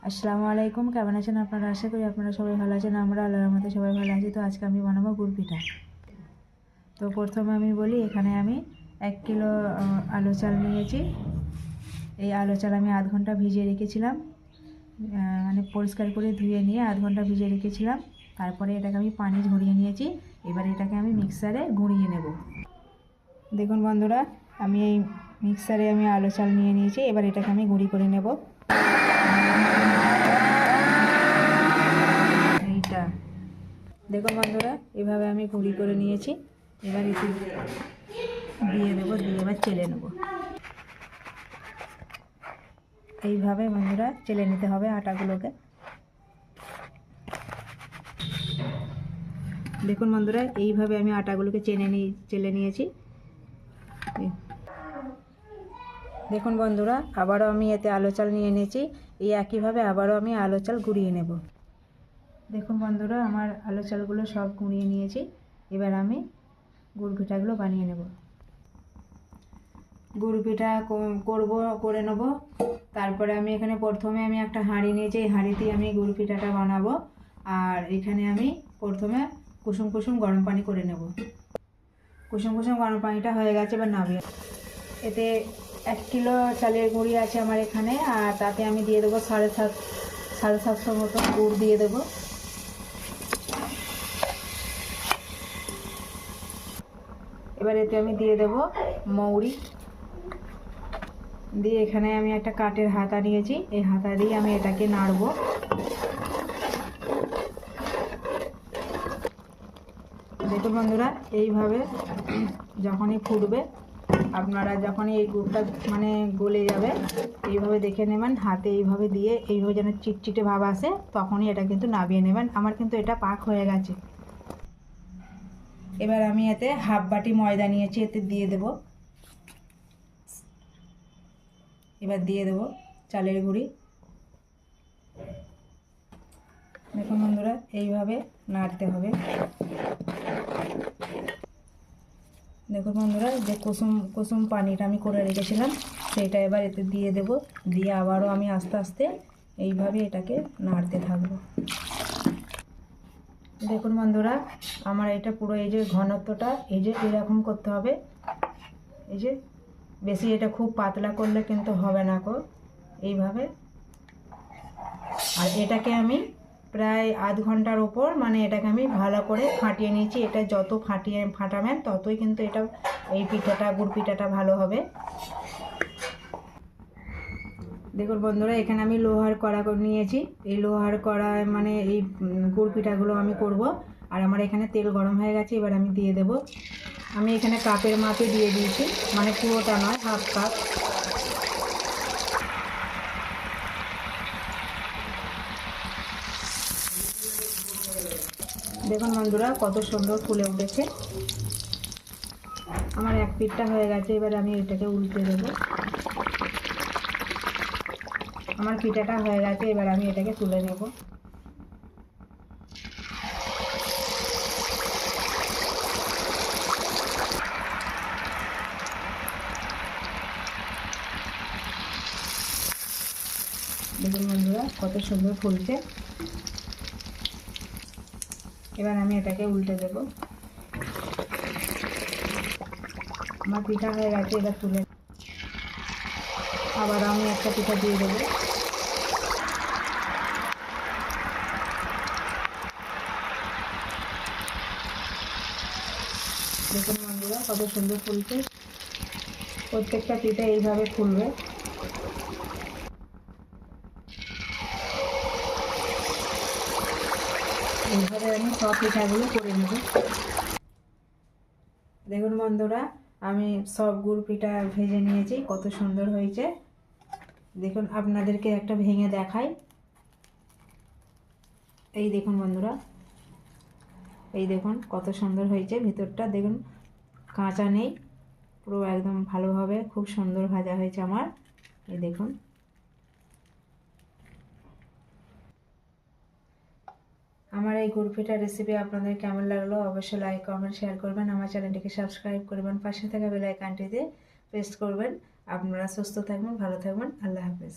আসসালামু আলাইকুম, কেমন আছেন আপনারা? আশা করি আপনারা সবাই ভালো আছেন। আমরা আল্লাহর রহমতে সবাই ভালো আছি। তো আজকে আমি বানাবো গুড় পিঠা। তো প্রথমে আমি বলি, এখানে আমি 1 কিলো আলু চাল নিয়েছি। এই আলু চাল আমি আধ ঘন্টা ভিজিয়ে রেখেছিলাম, মানে পরিষ্কার করে ধুয়ে নিয়ে আধ ঘন্টা ভিজিয়ে রেখেছিলাম। তারপরে এটাকে আমি পানি ঝরিয়ে নিয়েছি। এবার এটাকে আমি মিক্সারে গুঁড়িয়ে নেব। দেখুন বন্ধুরা, আমি এই মিক্সারে আলু চাল নিয়ে নিয়েছি। এবার এটাকে আমি গুঁড়ি করে নেব। দেখুন বন্ধুরা, এভাবে আমি গুঁড়ি করে নিয়েছি। এবার একটু দিয়ে দেবো, দিয়ে এবার চেলে নেব। এইভাবে বন্ধুরা চেলে নিতে হবে আটাগুলোকে। দেখুন বন্ধুরা, এইভাবে আমি আটাগুলোকে চেলে নিয়েছি। দেখুন বন্ধুরা, আবারও আমি এতে আলু চাল নিয়ে নিয়েছি। এই একইভাবে আবারও আমি আলু চাল গুঁড়িয়ে নেব। দেখুন বন্ধুরা, আমার আলু চালগুলো সব গুঁড়িয়ে নিয়েছি। এবার আমি গুড় পিঠাগুলো বানিয়ে নেব। গুড় পিঠা করে নেব। তারপরে আমি এখানে প্রথমে একটা হাঁড়ি নিয়েছি। এই হাঁড়িতেই আমি গুড় পিঠাটা বানাবো। আর এখানে আমি প্রথমে কুসুম কুসুম গরম পানি করে নেব। কুসুম কুসুম গরম পানিটা হয়ে গেছে, এবার নামিয়ে। এতে 1 কিলো চালের গুঁড়ি আছে আমার এখানে। আর তাতে আমি দিয়ে দেবো 750 মতো গুড় দিয়ে দেবো। এবার এতে আমি দিয়ে দেবো মৌরি দিয়ে। এখানে আমি একটা কাঠের হাতা নিয়েছি, এই হাতা দিয়ে আমি এটাকে নাড়বো। দেখুন বন্ধুরা, এইভাবে যখনই ফুটবে, আপনারা যখনই এই গুড়টা মানে গলে যাবে, এইভাবে দেখে নেবেন, হাতে এইভাবে দিয়ে এইভাবে যেন চিটচিটে ভাব আসে, তখনই এটা কিন্তু নামিয়ে নেবেন। আমার কিন্তু এটা পাক হয়ে গেছে। এবার আমি এতে হাফ বাটি ময়দা নিয়েছি, এতে দিয়ে দেব। এবার দিয়ে দেব চালের গুঁড়ি। দেখুন বন্ধুরা, এইভাবে নাড়তে হবে। দেখুন বন্ধুরা, যে কুসুম পানিটা আমি করে রেখেছিলাম, সেটা এবার এতে দিয়ে দেব। দিয়ে আবারও আমি আস্তে আস্তে এইভাবে এটাকে নাড়তে থাকবো। দেখুন বন্ধুরা, আমার এটা পুরো এই যে ঘনত্বটা এই যে এরকম করতে হবে। এই যে বেশি এটা খুব পাতলা করলে কিন্তু হবে না গো, এইভাবে। আর এটাকে আমি প্রায় আধ ঘন্টার ওপর মানে এটাকে আমি ভালো করে ফাটিয়ে নিয়েছি। এটা যত ফাটাবেন ততই কিন্তু এটা এই পিঠাটা গুড় পিঠাটা ভালো হবে। দেখুন বন্ধুরা, এখানে আমি লোহার কড়া নিয়েছি। এই লোহার কড়ায় মানে এই গুড় পিঠাগুলো আমি করব। আর আমার এখানে তেল গরম হয়ে গেছে, এবার আমি দিয়ে দেব। আমি এখানে কাপের মাপে দিয়ে দিয়েছি, মানে পুরোটা নয়, হাফ কাপ। দেখুন বন্ধুরা, কত সুন্দর ফুলে উঠেছে। আমার এক পিঠটা হয়ে গেছে, এবার আমি এটাকে উল্টে দেবো। আমার পিঠাটা হয়ে গেছে, এবার আমি এটাকে তুলে নেব। দেখুন বন্ধুরা, কত সুন্দর ফুলছে। এবার আমি এটাকে উল্টে দেব। আমার পিঠা হয়ে গেছে, এবার তুলে আবার আমি একটা পিঠা দিয়ে দেবো। দেখুন বন্ধুরা, কত সুন্দর ফুলছে। প্রত্যেকটা পিঠা এইভাবে ফুলবে। এইভাবে আমি সব পিঠাগুলো করে নেব। দেখুন বন্ধুরা, আমি সব গুড় পিঠা ভেজে নিয়েছি, কত সুন্দর হয়েছে। দেখুন, আপনাদেরকে একটা ভেঙে দেখাই। এই দেখুন বন্ধুরা, এই দেখুন কত সুন্দর হয়েছে। ভিতরটা দেখুন কাঁচা নেই, পুরো একদম ভালোভাবে খুব সুন্দর ভাজা হয়েছে আমার। এই দেখুন। আমার এই গুড় পিঠার রেসিপি আপনাদের কেমন লাগলো অবশ্যই লাইক কমেন্ট শেয়ার করবেন। আমার চ্যানেলটিকে সাবস্ক্রাইব করবেন, পাশে থাকা বেল আইকনটিতে প্রেস করবেন। আপনারা সুস্থ থাকবেন, ভালো থাকবেন। আল্লাহ হাফেজ।